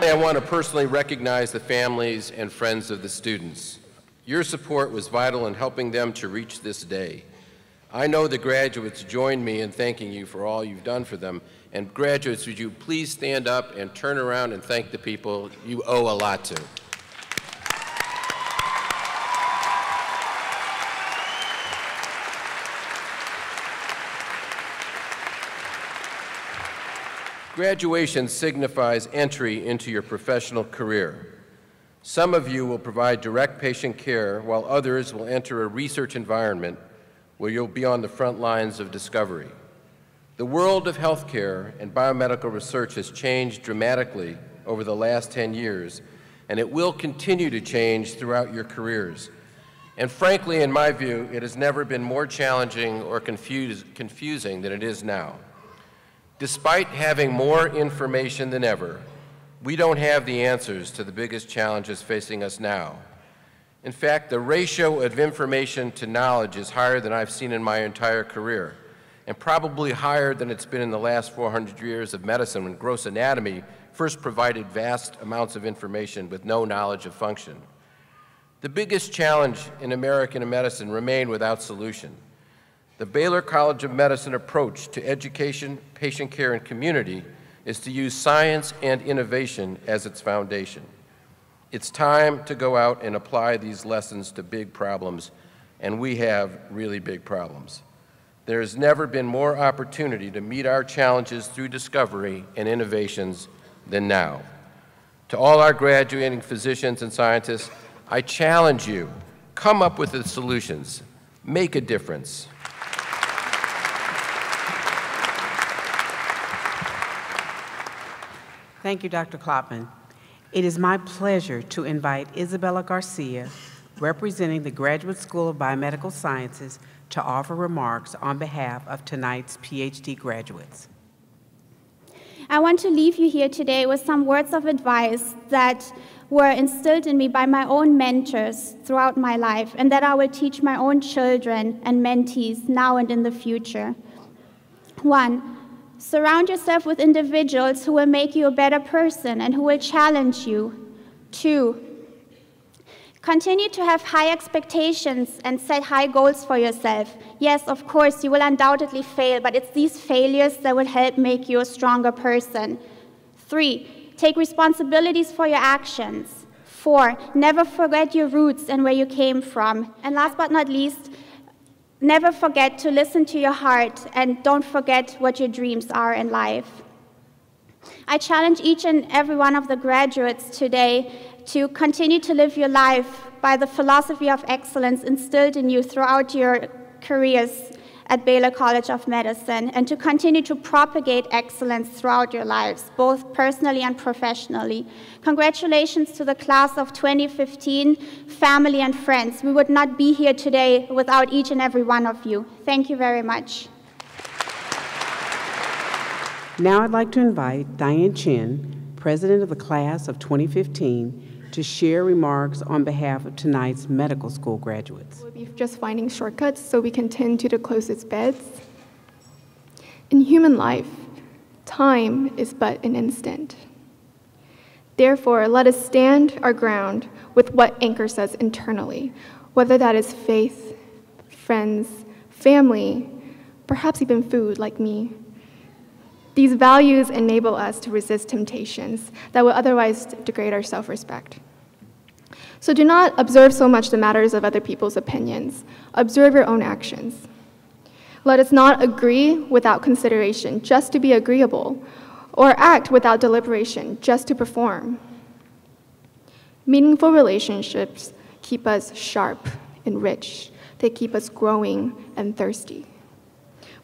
Finally, I want to personally recognize the families and friends of the students. Your support was vital in helping them to reach this day. I know the graduates join me in thanking you for all you've done for them. And graduates, would you please stand up and turn around and thank the people you owe a lot to. Graduation signifies entry into your professional career. Some of you will provide direct patient care, while others will enter a research environment where you'll be on the front lines of discovery. The world of healthcare and biomedical research has changed dramatically over the last 10 years, and it will continue to change throughout your careers. And frankly, in my view, it has never been more challenging or confusing than it is now. Despite having more information than ever, we don't have the answers to the biggest challenges facing us now. In fact, the ratio of information to knowledge is higher than I've seen in my entire career, and probably higher than it's been in the last 400 years of medicine, when gross anatomy first provided vast amounts of information with no knowledge of function. The biggest challenge in American medicine remain without solution. The Baylor College of Medicine approach to education, patient care, and community is to use science and innovation as its foundation. It's time to go out and apply these lessons to big problems, and we have really big problems. There has never been more opportunity to meet our challenges through discovery and innovations than now. To all our graduating physicians and scientists, I challenge you, come up with the solutions, make a difference. Thank you, Dr. Klopman. It is my pleasure to invite Isabella Garcia, representing the Graduate School of Biomedical Sciences, to offer remarks on behalf of tonight's PhD graduates. I want to leave you here today with some words of advice that were instilled in me by my own mentors throughout my life, and that I will teach my own children and mentees now and in the future. 1, surround yourself with individuals who will make you a better person and who will challenge you. 2, continue to have high expectations and set high goals for yourself. Yes, of course, you will undoubtedly fail, but it's these failures that will help make you a stronger person. 3, take responsibilities for your actions. 4, never forget your roots and where you came from. And last but not least, never forget to listen to your heart, and don't forget what your dreams are in life. I challenge each and every one of the graduates today to continue to live your life by the philosophy of excellence instilled in you throughout your careers at Baylor College of Medicine, and to continue to propagate excellence throughout your lives, both personally and professionally. Congratulations to the class of 2015, family and friends. We would not be here today without each and every one of you. Thank you very much. Now I'd like to invite Diane Chen, President of the Class of 2015, to share remarks on behalf of tonight's medical school graduates. We'll be just finding shortcuts so we can tend to the closest beds. In human life, time is but an instant. Therefore, let us stand our ground with what anchors us internally, whether that is faith, friends, family, perhaps even food like me. These values enable us to resist temptations that would otherwise degrade our self-respect. So do not observe so much the matters of other people's opinions. Observe your own actions. Let us not agree without consideration just to be agreeable, or act without deliberation just to perform. Meaningful relationships keep us sharp and rich. They keep us growing and thirsty.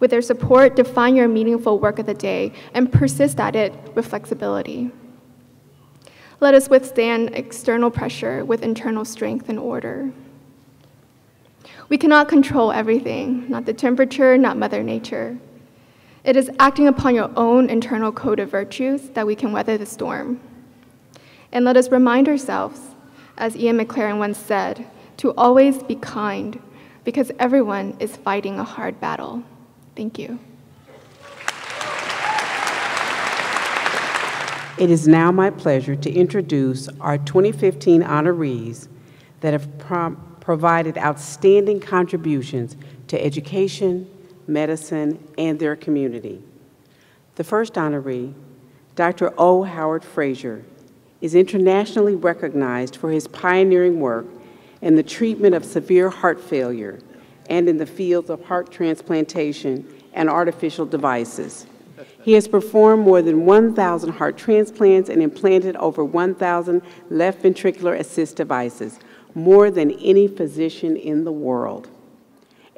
With their support, define your meaningful work of the day and persist at it with flexibility. Let us withstand external pressure with internal strength and order. We cannot control everything, not the temperature, not Mother Nature. It is acting upon your own internal code of virtues that we can weather the storm. And let us remind ourselves, as Ian McLaren once said, to always be kind, because everyone is fighting a hard battle. Thank you. It is now my pleasure to introduce our 2015 honorees that have provided outstanding contributions to education, medicine, and their community. The first honoree, Dr. O. Howard Frazier, is internationally recognized for his pioneering work in the treatment of severe heart failure and in the fields of heart transplantation and artificial devices. He has performed more than 1,000 heart transplants and implanted over 1,000 left ventricular assist devices, more than any physician in the world.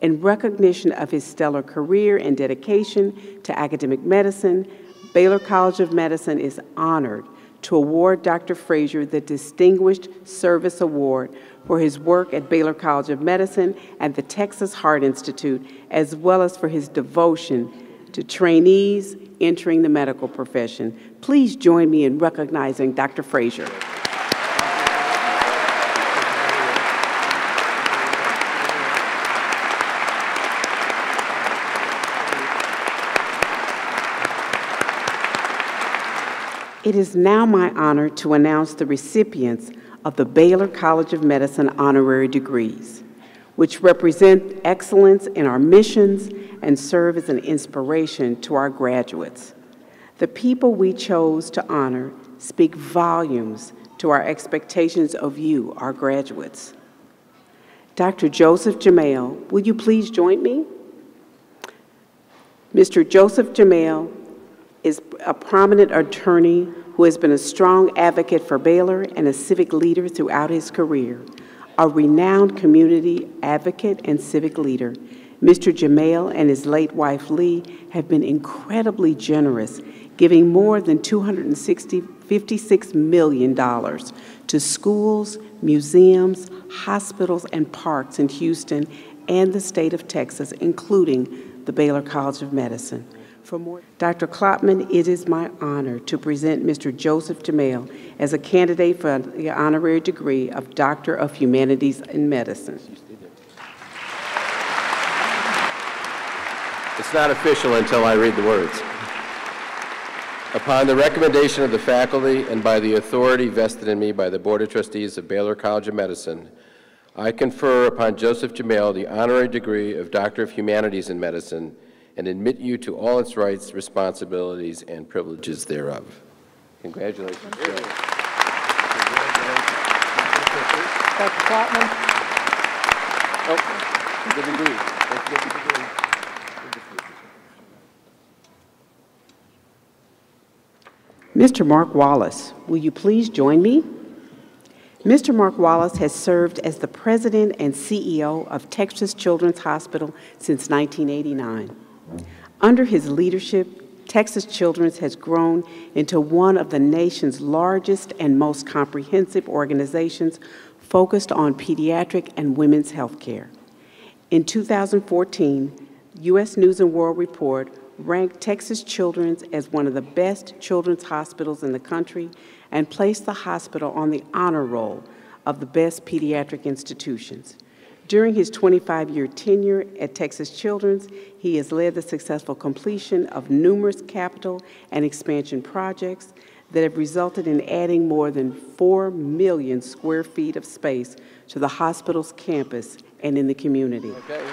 In recognition of his stellar career and dedication to academic medicine, Baylor College of Medicine is honored to award Dr. Frazier the Distinguished Service Award for his work at Baylor College of Medicine and the Texas Heart Institute, as well as for his devotion to trainees entering the medical profession. Please join me in recognizing Dr. Frazier. It is now my honor to announce the recipients of the Baylor College of Medicine honorary degrees, which represent excellence in our missions and serve as an inspiration to our graduates. The people we chose to honor speak volumes to our expectations of you, our graduates. Dr. Joseph Jamel, will you please join me? Mr. Joseph Jamel is a prominent attorney who has been a strong advocate for Baylor and a civic leader throughout his career. A renowned community advocate and civic leader, Mr. Jamel and his late wife Lee have been incredibly generous, giving more than $56 million to schools, museums, hospitals, and parks in Houston and the state of Texas, including the Baylor College of Medicine. Dr. Klopman, it is my honor to present Mr. Joseph Jamel as a candidate for the honorary degree of Doctor of Humanities in Medicine. It's not official until I read the words. Upon the recommendation of the faculty and by the authority vested in me by the Board of Trustees of Baylor College of Medicine, I confer upon Joseph Jamel the honorary degree of Doctor of Humanities in Medicine and admit you to all its rights, responsibilities, and privileges thereof. Congratulations. Dr. Klopman. Oh, the degree. Let's get the degree. Mr. Mark Wallace, will you please join me? Mr. Mark Wallace has served as the president and CEO of Texas Children's Hospital since 1989. Under his leadership, Texas Children's has grown into one of the nation's largest and most comprehensive organizations focused on pediatric and women's health care. In 2014, U.S. News & World Report ranked Texas Children's as one of the best children's hospitals in the country and placed the hospital on the honor roll of the best pediatric institutions. During his 25-year tenure at Texas Children's, he has led the successful completion of numerous capital and expansion projects that have resulted in adding more than 4 million square feet of space to the hospital's campus and in the community. Okay.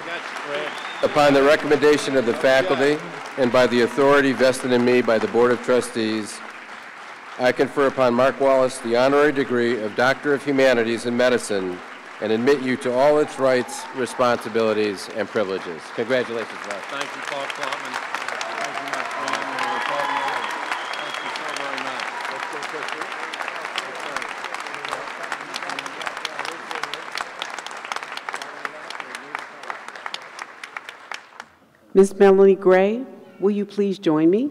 Upon the recommendation of the faculty and by the authority vested in me by the Board of Trustees, I confer upon Mark Wallace the honorary degree of Doctor of Humanities in Medicine and admit you to all its rights, responsibilities, and privileges. Congratulations, Mark. Thank you, Paul Klopman. Thank you, my friend. Thank you so very much. Ms. Melanie Gray, will you please join me?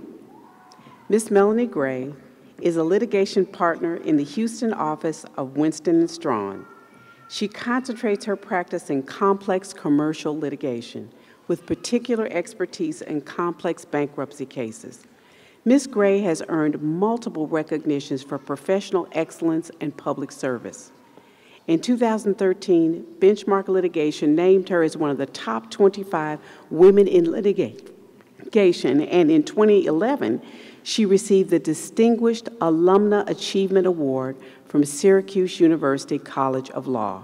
Ms. Melanie Gray is a litigation partner in the Houston office of Winston & Strawn. She concentrates her practice in complex commercial litigation, with particular expertise in complex bankruptcy cases. Ms. Gray has earned multiple recognitions for professional excellence and public service. In 2013, Benchmark Litigation named her as one of the top 25 women in litigation, and in 2011, She received the Distinguished Alumna Achievement Award from Syracuse University College of Law.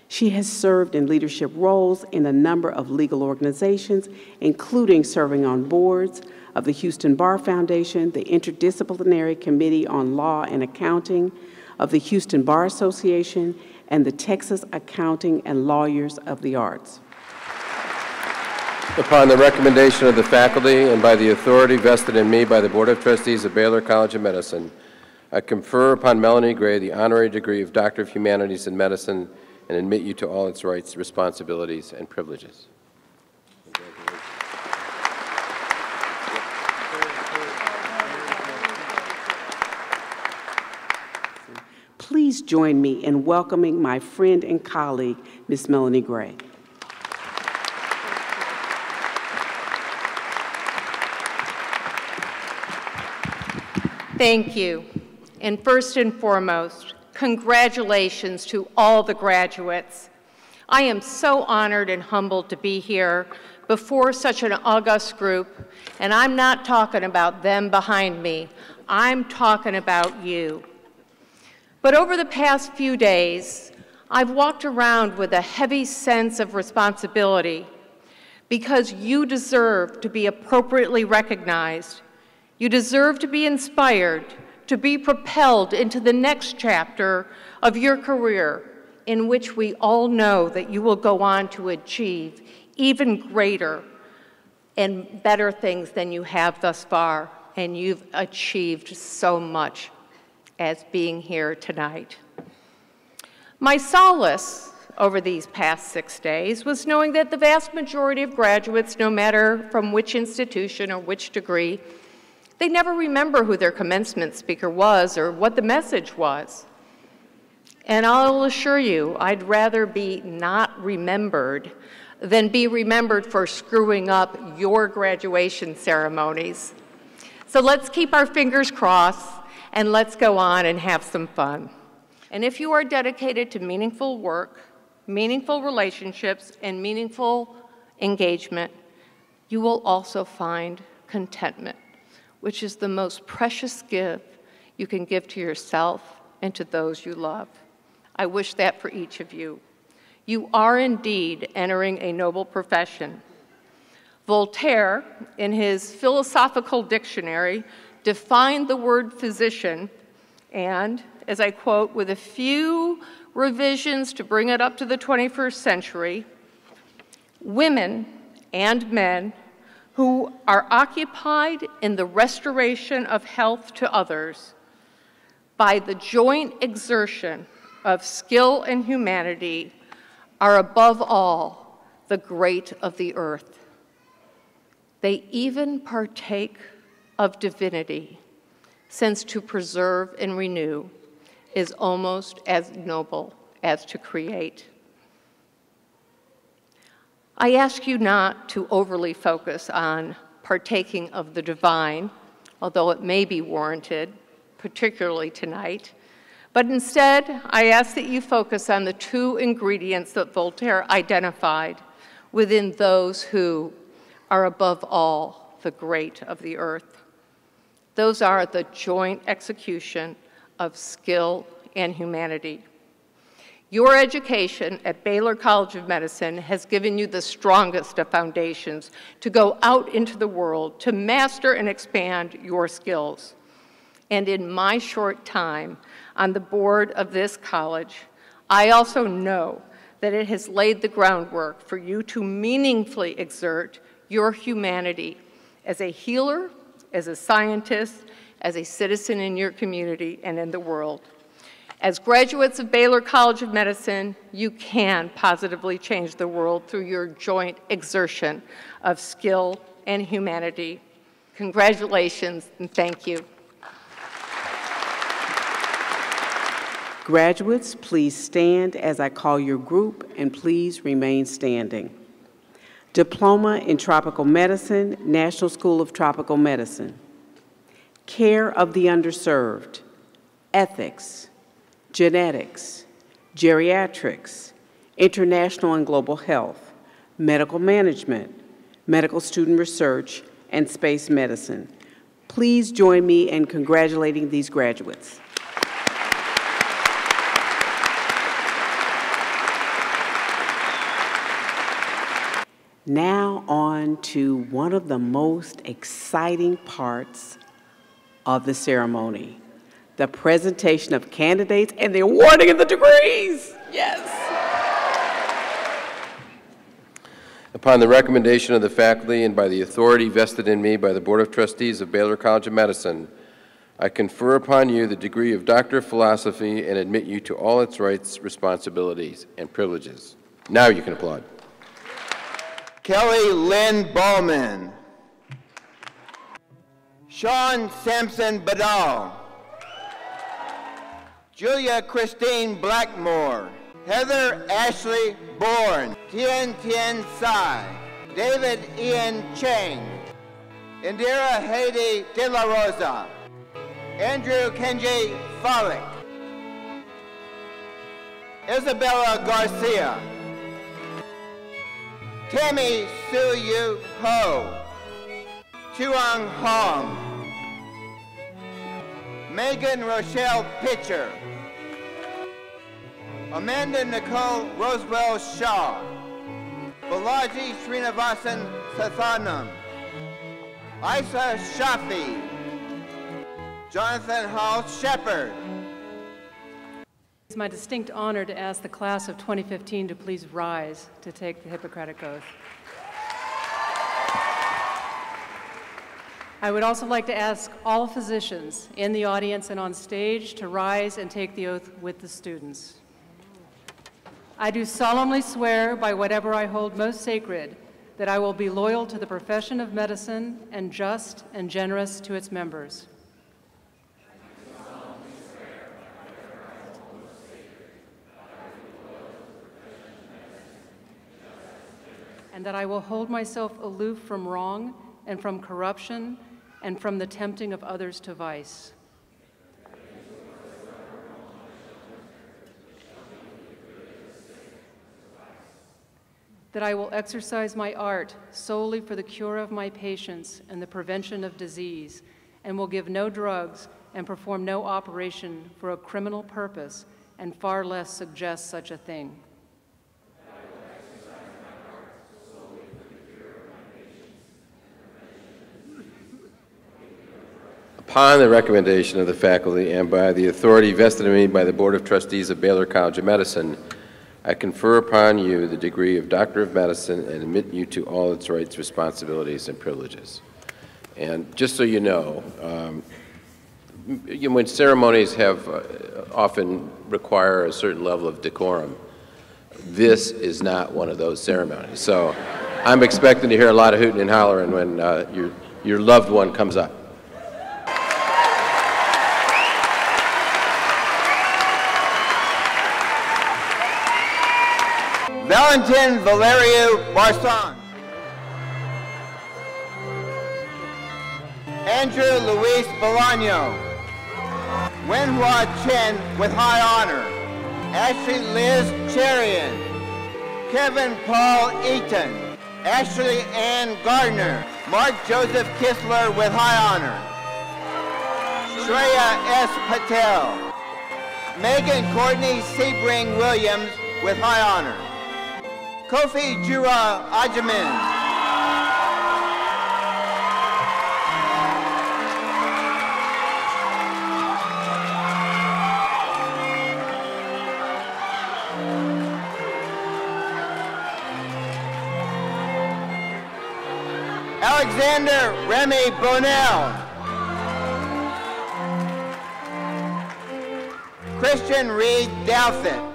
She has served in leadership roles in a number of legal organizations, including serving on boards of the Houston Bar Foundation, the Interdisciplinary Committee on Law and Accounting of the Houston Bar Association, and the Texas Accounting and Lawyers of the Arts. Upon the recommendation of the faculty and by the authority vested in me by the Board of Trustees of Baylor College of Medicine, I confer upon Melanie Gray the honorary degree of Doctor of Humanities in Medicine and admit you to all its rights, responsibilities, and privileges. Please join me in welcoming my friend and colleague, Ms. Melanie Gray. Thank you. And first and foremost, congratulations to all the graduates. I am so honored and humbled to be here before such an august group, and I'm not talking about them behind me. I'm talking about you. But over the past few days, I've walked around with a heavy sense of responsibility because you deserve to be appropriately recognized. You deserve to be inspired, to be propelled into the next chapter of your career, in which we all know that you will go on to achieve even greater and better things than you have thus far, and you've achieved so much as being here tonight. My solace over these past 6 days was knowing that the vast majority of graduates, no matter from which institution or which degree, they never remember who their commencement speaker was or what the message was. And I'll assure you, I'd rather be not remembered than be remembered for screwing up your graduation ceremonies. So let's keep our fingers crossed and let's go on and have some fun. And if you are dedicated to meaningful work, meaningful relationships, and meaningful engagement, you will also find contentment, which is the most precious gift you can give to yourself and to those you love. I wish that for each of you. You are indeed entering a noble profession. Voltaire, in his philosophical dictionary, defined the word physician, and, as I quote, with a few revisions to bring it up to the 21st century, women and men who are occupied in the restoration of health to others by the joint exertion of skill and humanity are above all the great of the earth. They even partake of divinity, since to preserve and renew is almost as noble as to create. I ask you not to overly focus on partaking of the divine, although it may be warranted, particularly tonight, but instead, I ask that you focus on the two ingredients that Voltaire identified within those who are above all the great of the earth. Those are the joint execution of skill and humanity. Your education at Baylor College of Medicine has given you the strongest of foundations to go out into the world to master and expand your skills. And in my short time on the board of this college, I also know that it has laid the groundwork for you to meaningfully exert your humanity as a healer, as a scientist, as a citizen in your community and in the world. As graduates of Baylor College of Medicine, you can positively change the world through your joint exertion of skill and humanity. Congratulations and thank you. Graduates, please stand as I call your group, and please remain standing. Diploma in Tropical Medicine, National School of Tropical Medicine. Care of the Underserved, Ethics, Genetics, Geriatrics, International and Global Health, Medical Management, Medical Student Research, and Space Medicine. Please join me in congratulating these graduates. Now on to one of the most exciting parts of the ceremony, the presentation of candidates and the awarding of the degrees. Yes. Upon the recommendation of the faculty and by the authority vested in me by the Board of Trustees of Baylor College of Medicine, I confer upon you the degree of Doctor of Philosophy and admit you to all its rights, responsibilities, and privileges. Now you can applaud. Kelly Lynn Ballman. Sean Sampson Badal. Julia Christine Blackmore. Heather Ashley Bourne. Tien Tien Sai. David Ian Chang. Indira Haiti De La Rosa. Andrew Kenji Falik. Isabella Garcia. Tammy Sue Yu Ho. Chuang Hong. Megan Rochelle Pitcher. Amanda Nicole Rosewell Shaw. Balaji Srinivasan Sathanam. Isa Shafi. Jonathan Hall Shepard. It's my distinct honor to ask the class of 2015 to please rise to take the Hippocratic Oath. I would also like to ask all physicians in the audience and on stage to rise and take the oath with the students. I do solemnly swear by whatever I hold most sacred that I will be loyal to the profession of medicine and just and generous to its members. And that I will hold myself aloof from wrong and from corruption and from the tempting of others to vice. That I will exercise my art solely for the cure of my patients and the prevention of disease, and will give no drugs and perform no operation for a criminal purpose, and far less suggest such a thing. Upon the recommendation of the faculty and by the authority vested in me by the Board of Trustees of Baylor College of Medicine, I confer upon you the degree of Doctor of Medicine and admit you to all its rights, responsibilities, and privileges. And just so you know, when ceremonies have often require a certain level of decorum, this is not one of those ceremonies. So I'm expecting to hear a lot of hooting and hollering when your loved one comes up. Valentin Valerio Barson. Andrew Luis Bolaño. Wenhua Chen with high honor. Ashley Liz Cherian. Kevin Paul Eaton. Ashley Ann Gardner. Mark Joseph Kistler with high honor. Shreya S. Patel. Megan Courtney Sebring Williams with high honor. Kofi Jura Ajamin. Alexander Remy Bonnell. Christian Reed Douthit.